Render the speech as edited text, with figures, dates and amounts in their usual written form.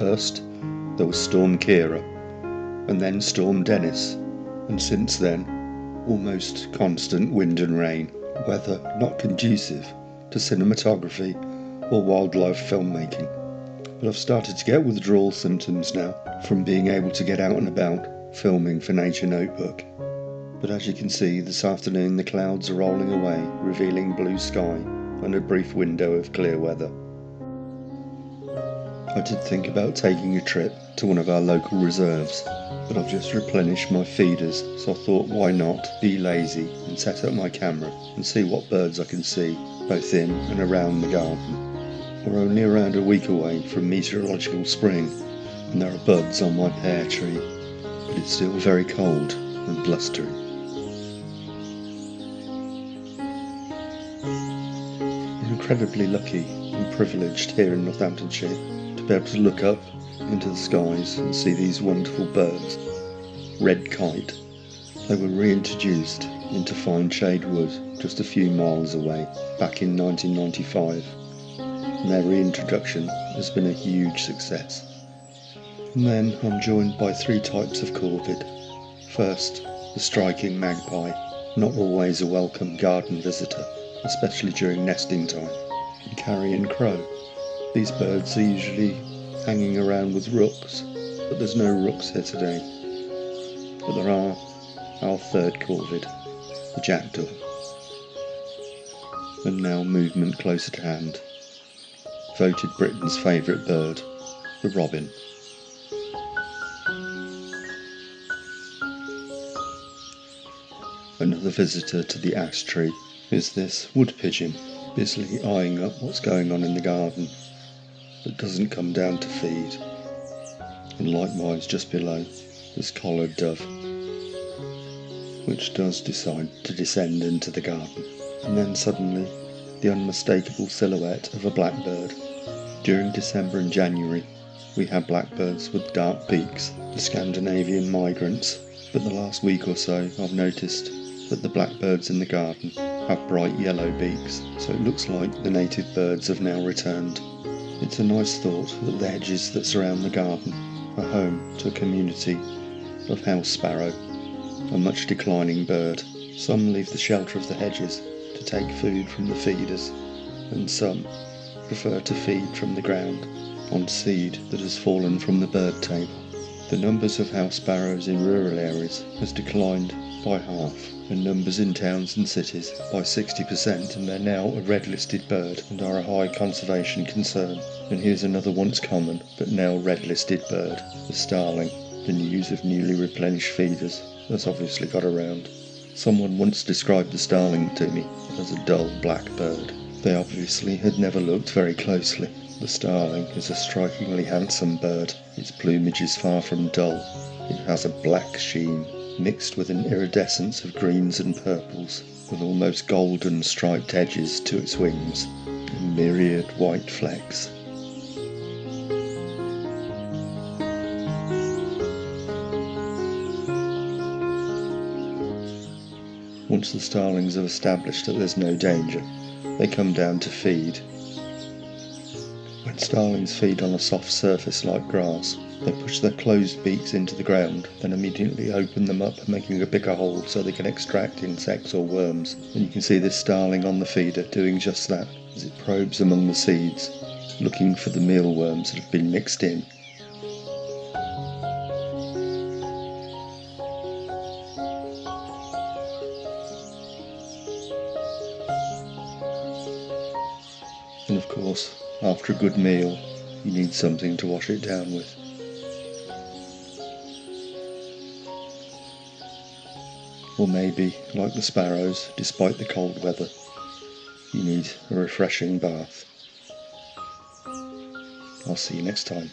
First, there was Storm Kira, and then Storm Dennis, and since then, almost constant wind and rain, weather not conducive to cinematography or wildlife filmmaking. But I've started to get withdrawal symptoms now from being able to get out and about filming for Nature Notebook. But as you can see, this afternoon the clouds are rolling away, revealing blue sky and a brief window of clear weather. I did think about taking a trip to one of our local reserves, but I've just replenished my feeders, so I thought why not be lazy and set up my camera and see what birds I can see both in and around the garden. We're only around a week away from meteorological spring, and there are buds on my pear tree, but it's still very cold and blustery. I'm incredibly lucky and privileged here in Northamptonshire to be able to look up into the skies and see these wonderful birds. Red kite. They were reintroduced into fine shade wood just a few miles away back in 1995, and their reintroduction has been a huge success. And then I'm joined by three types of corvid. First, the striking magpie, not always a welcome garden visitor, especially during nesting time, and carrion crow. These birds are usually hanging around with rooks, but there's no rooks here today. But there are our third corvid, the jackdaw. And now movement closer to hand. Voted Britain's favourite bird, the robin. Another visitor to the ash tree is this wood pigeon, busily eyeing up what's going on in the garden, but doesn't come down to feed. And likewise just below, this collared dove, which does decide to descend into the garden. And then suddenly, the unmistakable silhouette of a blackbird. During December and January, we have blackbirds with dark beaks, the Scandinavian migrants, but the last week or so I've noticed that the blackbirds in the garden have bright yellow beaks, so it looks like the native birds have now returned. It's a nice thought that the hedges that surround the garden are home to a community of house sparrow, a much declining bird. Some leave the shelter of the hedges to take food from the feeders, and some prefer to feed from the ground on seed that has fallen from the bird table. The numbers of house sparrows in rural areas has declined by half, and numbers in towns and cities by 60%, and they're now a red-listed bird and are a high conservation concern. And here's another once common but now red-listed bird, the starling. The news of newly replenished feeders has obviously got around. Someone once described the starling to me as a dull black bird. They obviously had never looked very closely. The starling is a strikingly handsome bird. Its plumage is far from dull. It has a black sheen, mixed with an iridescence of greens and purples, with almost golden striped edges to its wings, and myriad white flecks. Once the starlings have established that there's no danger, they come down to feed. When starlings feed on a soft surface like grass, they push their closed beaks into the ground, then immediately open them up, making a bigger hole so they can extract insects or worms. And you can see this starling on the feeder doing just that, as it probes among the seeds, looking for the mealworms that have been mixed in. And of course, after a good meal, you need something to wash it down with. Or maybe, like the sparrows, despite the cold weather, you need a refreshing bath. I'll see you next time.